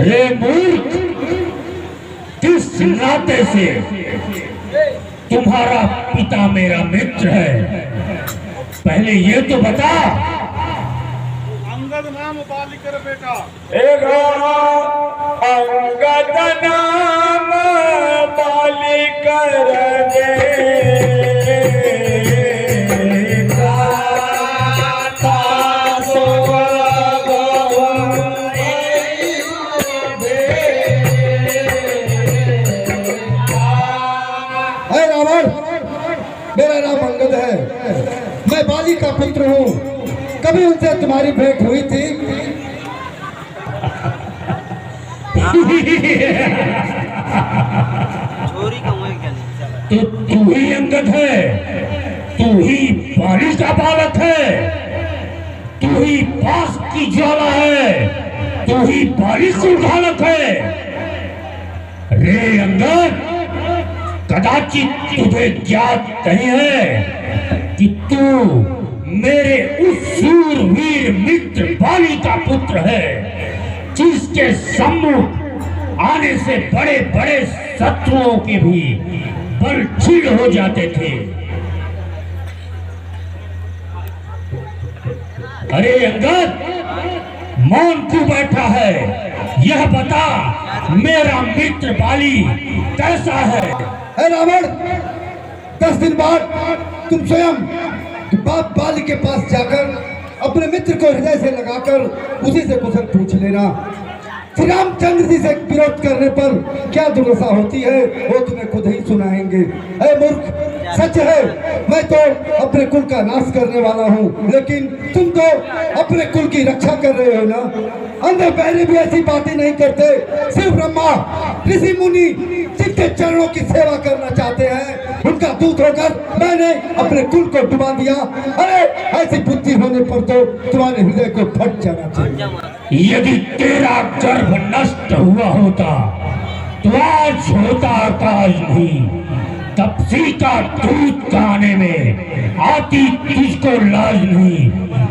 रे मूर्ख, किस नाते से तुम्हारा पिता मेरा मित्र है? पहले ये तो बता। अंगद नाम बालिकर बेटा। अंगद नाम बालिकर मेरा नाम अंगद है, मैं बाली का पुत्र हूँ। कभी उनसे तुम्हारी भेंट हुई थी? तो तू ही अंगद है, तू ही बाली का बालक है, तू ही पास की ज्वाला है, तू ही बाली को बालक है। रे अंगद, कदाचित तुझे ज्ञात नहीं है कि तू मेरे उस शूरवीर मित्र बाली का पुत्र है, जिसके सम्मुख आने से बड़े बड़े शत्रुओं के भी बल छीड़ हो जाते थे। अरे अंगद, मौन क्यों बैठा है? यह बता, मेरा मित्र बाली कैसा है? रावण, 10 दिन बाद तुम स्वयं बाप बाली के पास जाकर अपने मित्र को हृदय से लगाकर उसी से कुशल पूछ लेना। श्री रामचंद्र जी से विरोध करने पर क्या दुर्दशा होती है वो तुम्हें खुद ही सुनाएंगे। ऐ मूर्ख, सच है मैं तो अपने कुल का नाश करने वाला हूँ, लेकिन तुम तो अपने कुल की रक्षा कर रहे हो ना। अंधे बहरे भी ऐसी बातें नहीं करते। शिव ब्रह्मा ऋषि मुनि जिनके चरणों की सेवा करना चाहते हैं, उनका दूत होकर मैंने अपने कुल को डुबा दिया। अरे ऐसी बुद्धि होने पर तो तुम्हारे हृदय को फट जाना चाहिए। यदि तेरा गर्भ नष्ट हुआ होता तो आज होता आकाश नहीं, तपसी का दूध गाने में आती तुझको लाज नहीं।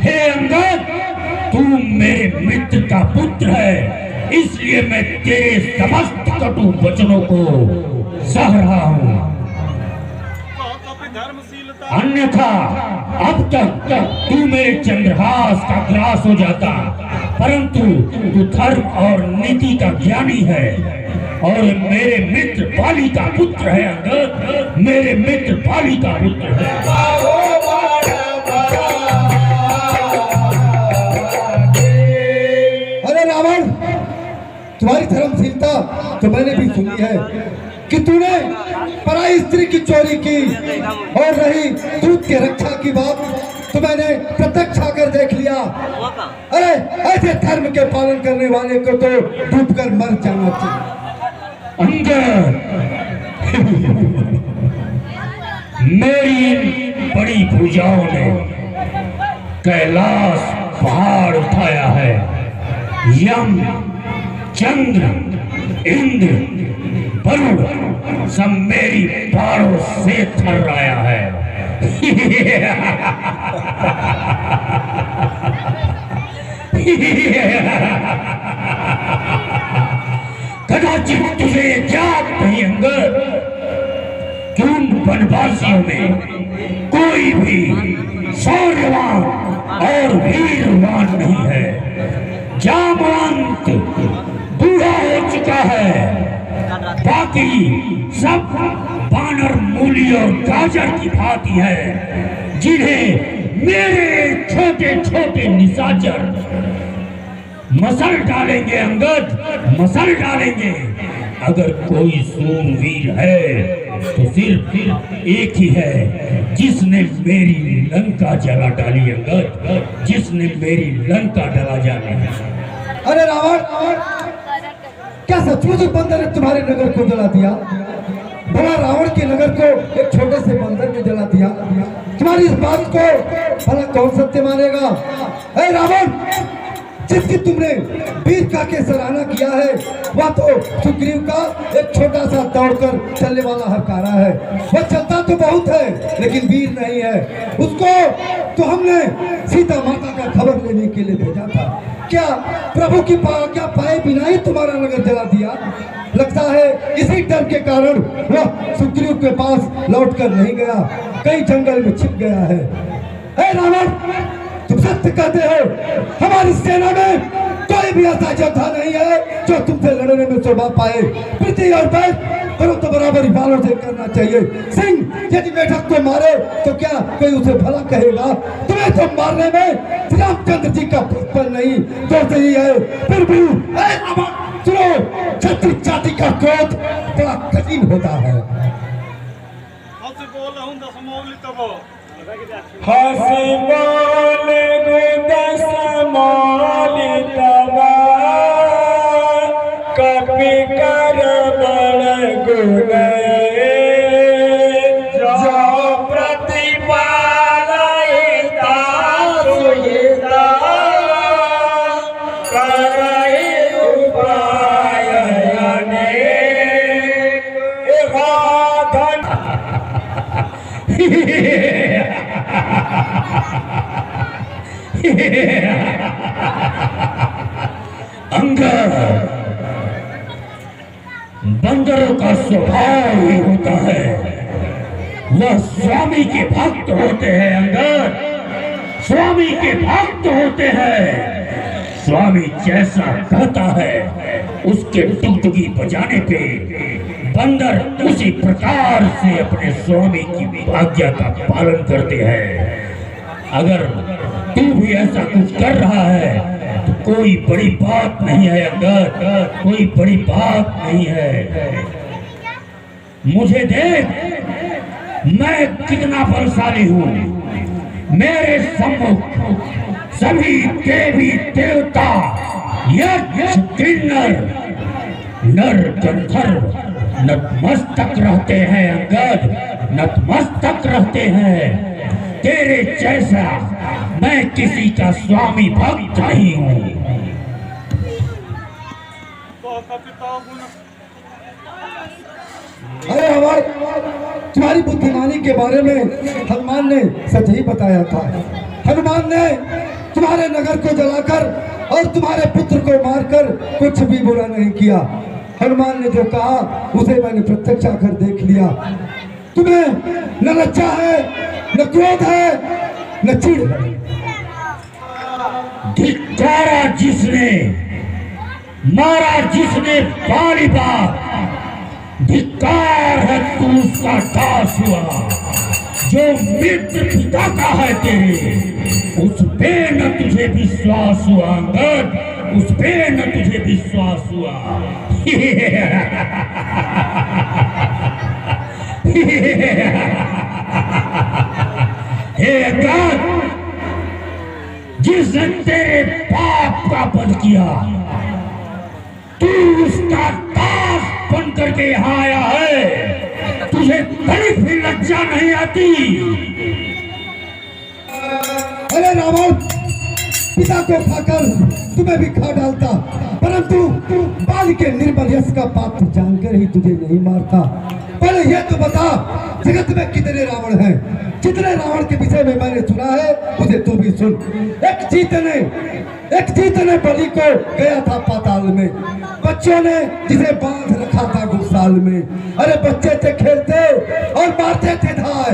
हे अंगद, तू मेरे मित्र का पुत्र है, इसलिए मैं तेरे समस्त कटु वचनों को सह रहा हूँ। अन्यथा अब तक तू मेरे चंद्रहास का ग्रास हो जाता, परंतु तू धर्म और नीति का ज्ञानी है और मेरे मित्र बाली का पुत्र है। अंगद, मेरे मित्र बाली का पुत्र है। अरे रावण, तुम्हारी धर्मशीलता तो मैंने भी सुनी है कि तूने पराई स्त्री की चोरी की, और रही दूध के रक्षा की बात तो मैंने प्रत्यक्ष आकर देख लिया। अरे ऐसे धर्म के पालन करने वाले को तो डूबकर मर जाना चाहिए। अंगद, मेरी बड़ी भुजाओं ने कैलाश पहाड़ उठाया है, यम, चंद्र, इंद्र, वरुण सब मेरी बाणों से थर्राया है। कदाचित तुझे याद नहीं अंगद, कि उन वनवासियों में कोई भी शौर्यवान और वीरवान नहीं है। जामवंत बूढ़ा हो चुका है, बाकी सब बानर, मूली और गाजर की भांति है, जिन्हें मेरे छोटे छोटे निशाचर मसल डालेंगे। अंगद, मसल डालेंगे। अगर कोई सूरवीर है तो सिर्फ एक ही है, जिसने मेरी लंका जला डाली। अंगद, जिसने मेरी लंका डाली। अरे रावण, क्या सचमुच बंदर ने तुम्हारे नगर को जला दिया? बड़ा रावण के नगर को एक छोटे से बंदर ने जला दिया। तुम्हारी इस बात को भला कौन सत्य मानेगा? ऐ रावण, जिसकी तुमने वीर का के सराहना किया है, वह तो सुग्रीव का एक छोटा सा दौड़कर चलने वाला हरकारा है। वह चलता तो बहुत है लेकिन वीर नहीं है। उसको तो हमने सीता माता का खबर लेने के लिए भेजा था। क्या प्रभु की आज्ञा पाए बिना ही तुम्हारा नगर जला दिया? लगता है इसी डर के कारण वह सुग्रीव के पास लौट कर नहीं गया, कहीं जंगल में छिप गया है। हे रावण, तुम सत्य कहते हो, हमारी सेना में कोई भी ऐसा योद्धा नहीं है जो तुमसे लड़ने में शोभा पाए। प्रीति और बैर करो तो बराबर ही बालों से करना चाहिए। सिंह यदि मेढक को मारे तो क्या कोई उसे भला कहेगा? तुम्हें तो मारने में श्री रामचंद्र जी का पुष्पन नहीं दोष ही है, फिर भी सुनो, क्षत्रिय जाति का क्रोध बड़ा कठिन होता है। हसी बोल गुदस मौलितवा कपि कर बड़ गुण जो प्रतिपालयिता सुहिता करहि उपाय अनेक धन अंगद, बंदरों का स्वभाव ही होता है, वह स्वामी के भक्त होते हैं। अंगद, स्वामी के भक्त होते हैं। स्वामी जैसा कहता है उसके टुकटुकी बजाने पे बंदर उसी प्रकार से अपने स्वामी की आज्ञा का पालन करते हैं। अगर तू भी ऐसा कुछ कर रहा है तो कोई बड़ी बात नहीं है अंगद, कोई बड़ी बात नहीं है। मुझे देख, मैं कितना बलशाली हूँ। मेरे सम्मुख सभी देवी देवता, यक्ष किन्नर, नर गंधर्व नतमस्तक रहते हैं। अंगद, नतमस्तक रहते हैं। तेरे जैसा मैं किसी का स्वामी भक्त नहीं हूँ। अरे हमारे तुम्हारी बुद्धिमानी के बारे में हनुमान ने सच ही बताया था। हनुमान ने तुम्हारे नगर को जलाकर और तुम्हारे पुत्र को मारकर कुछ भी बुरा नहीं किया। हनुमान ने जो कहा उसे मैंने प्रत्यक्ष आकर देख लिया। तुम्हें न लज्जा है, न क्रोध है, न चिढ़ है। धिक्कारा जिसने, मारा जिसने बारी बार, धिक्कार है तू उसका दास हुआ। जो मित्र पिता का है तेरे, उस पे न तुझे विश्वास हुआ। अंगद, उस पे न तुझे विश्वास हुआ। हे अंगद, जिसने तेरे पाप का वध किया, तू उसका दास बन करके यहाँ आया है। तुझे तनिक भी लज्जा नहीं आती? अरे रावण, पिता को खाकर तुम्हें भी खा डालता, परंतु बाल के निर्बल यश का पात्र जानकर ही तुझे नहीं मारता। पहले यह तो बता, जगत में कितने रावण हैं? जितने रावण के विषय में मैंने सुना है उसे तू भी सुन। एक जीतने बलि को गया था पाताल में, बच्चों ने जिसे बांध रखा था गुस्साल में। अरे बच्चे थे खेलते और मारते थे धाय,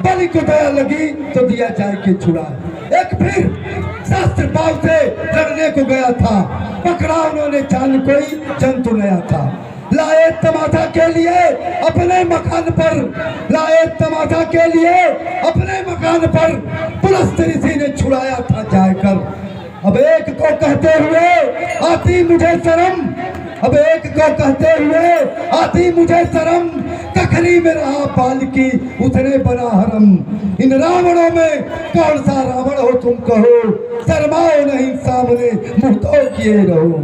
बलि को दया लगी तो दिया जाए के छुड़ाए। एक फिर शास्त्र भाव से लड़ने को गया था, पकड़ा उन्होंने जान कोई जंतु नया था। लाए तमाशा के लिए अपने मकान पर, लाए तमाशा के लिए अपने मकान पर पुलस्त ऋषि ने छुड़ाया था जाकर। अब एक को कहते हुए आती मुझे शर्म, अब एक को कहते हुए आती मुझे शर्म, कखरी में रहा बाल की उसने बना हरम। इन रावणों में कौन सा रावण हो तुम कहो, शर्माओ नहीं सामने मुंह तो किए रहो।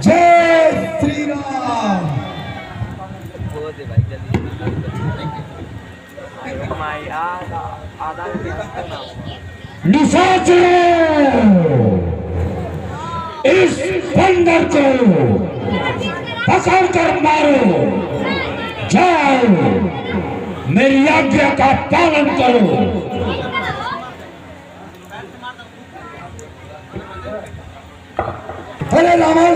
जय श्री राम। निशाचरों, इस बंदर को पकड़ कर मारो। जाओ, मेरी आज्ञा का पालन करो। अरे रावण,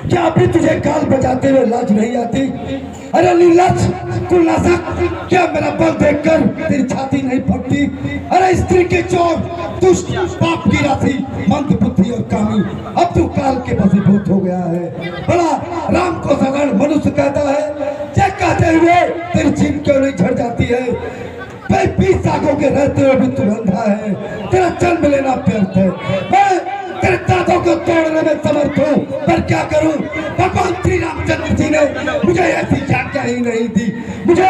क्या अभी तुझे काल बजाते हुए लाज नहीं आती? अरे निर्लज्ज, कुलनाशक, क्या मेरा बल देखकर तेरी छाती नहीं फटती? अरे स्त्री के चोर, दुष्ट, पाप की राशि, मंद बुद्धि और कामी, अब तू काल के वशीभूत हो गया है। बड़ा राम को साधारण मनुष्य कहता है, क्या कहते हुए तेरी जीभ क्यों नहीं झड़ जाती है? 20 सालों के रहते हुए भी तू अंधा है, तेरा जन्म लेना व्यर्थ है। मैं तेरे दांतों को तोड़ने में समर्थ हूँ, पर क्या करूँ? भगवान श्री रामचंद्र जी ने मुझे ऐसी आज्ञा ही नहीं दी। मुझे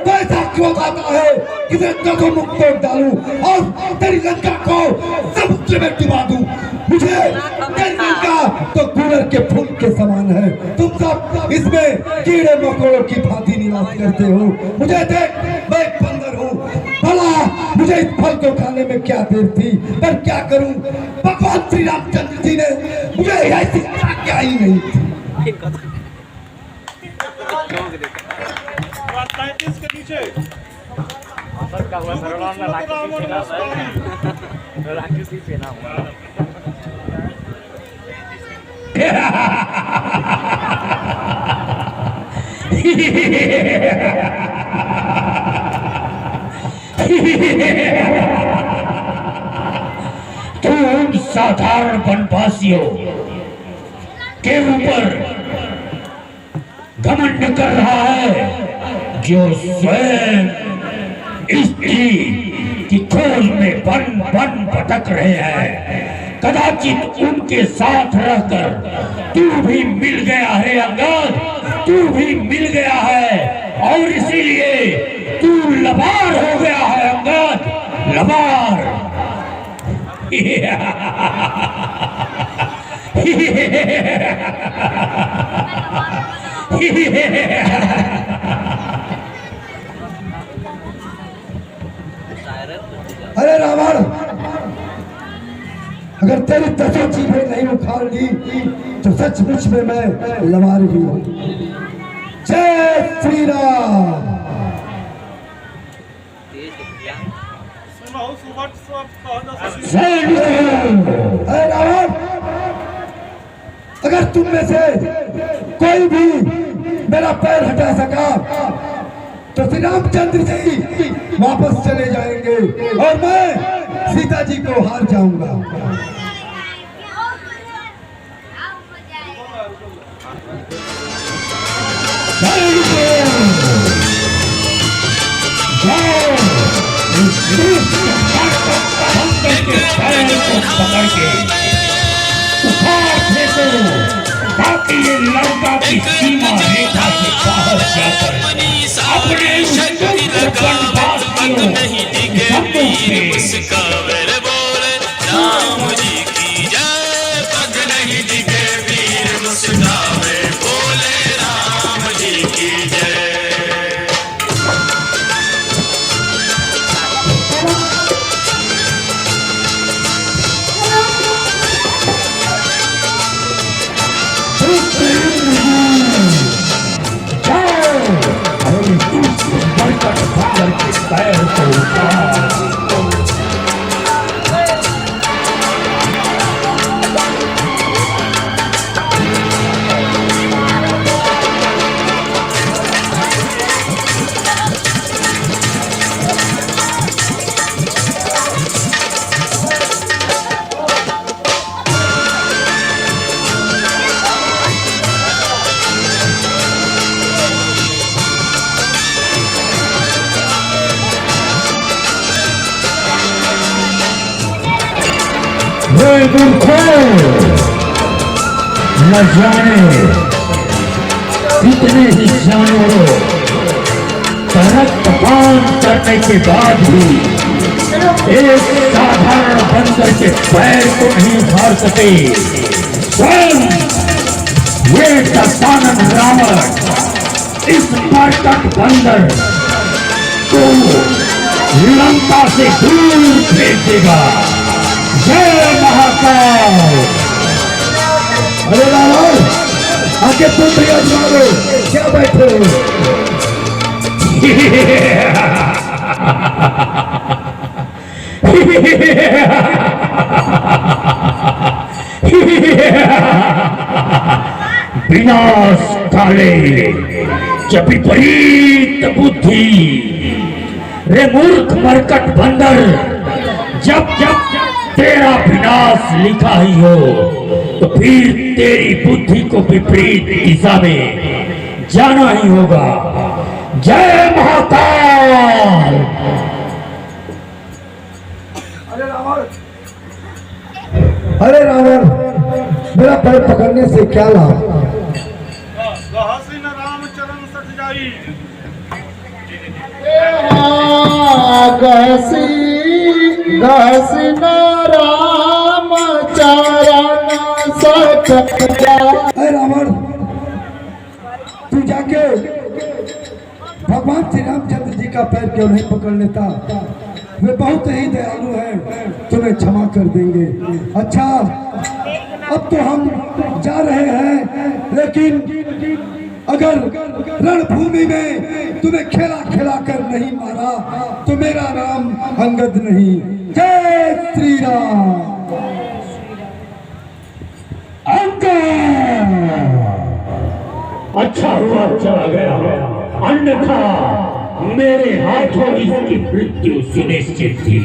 तो ऐसा क्रोध आता है कि तेरे दांतों मुख तोड़ डालूं और तेरी लंका को समुद्र में डुबा दूं। मुझे तेरी लंका तो गुलर के फूल के समान है, तुम सब इसमें कीड़े मकोड़ों की भांति निवास करते हो। मुझे देख, मैं एक बंदर हूँ। भला मुझे इस फल को खाने में क्या देर थी, पर क्या करूं? भगवान श्री रामचंद्र जी ने मुझे ऐसी आज्ञा ही नहीं थी। तुम साधारण वनवासियों के ऊपर घमंड कर रहा है, जो स्वयं स्त्री की खोज में वन वन भटक रहे हैं। कदाचित उनके साथ रहकर तू भी मिल गया है अंगद, तू भी मिल गया है और इसीलिए तू लबार हो गया है अंगद, लबार। अरे रावण, अगर तेरी 10 जीभें नहीं उखाड़ ली तो सचमुच में मैं लबार ही हूँ। जय श्री राम। अरे रावण, अगर तुम में से कोई भी मेरा पैर हटा सका तो श्री रामचंद्र जी वापस चले जाएंगे और मैं सीता जी को हार जाऊंगा। पकड़ के उखाड़ फेंको ताकि ये लंका की सीमा रेखा से बाहर जाकर अपने राम जी की जय। पग नहीं दिखे वीर मुस्कावे बोले राम जी की जय। न जाने कितने ही जानवरों का रक्तपान करने के बाद भी एक साधारण बंदर के पैर को नहीं फाड़ सके, स्वयं ये दशानन रावण इस मरकट बंदर को लंका से दूर फेंक देगा। जय महाकाल। अरे रावण, आगे तुम भी आजमा लो, क्या बैठे हो? विनाश काले जब विपरीत बुद्धि, रे मूर्ख मरकट बंदर, जब जब तेरा विनाश लिखा ही हो तो फिर तेरी बुद्धि को विपरीत दिशा में जाना ही होगा। जय महाकाल। अरे रावण, मेरा पैर पकड़ने से क्या लाभ? रामचरण सट जाई। घसी न राम चरण सट जाई। अरे रावण, तू जाके भगवान श्री रामचंद्र जी का पैर क्यों नहीं पकड़ लेता? वे बहुत ही दयालु हैं, तुम्हें क्षमा कर देंगे। अच्छा, अब तो हम जा रहे हैं, लेकिन अगर रणभूमि में तुम्हें खेला खिला कर नहीं मारा तो मेरा नाम अंगद नहीं। जय श्री राम। अंगद अच्छा हुआ चला गया, अन्यथा मेरे हाथों इसकी मृत्यु सुनिश्चित थी।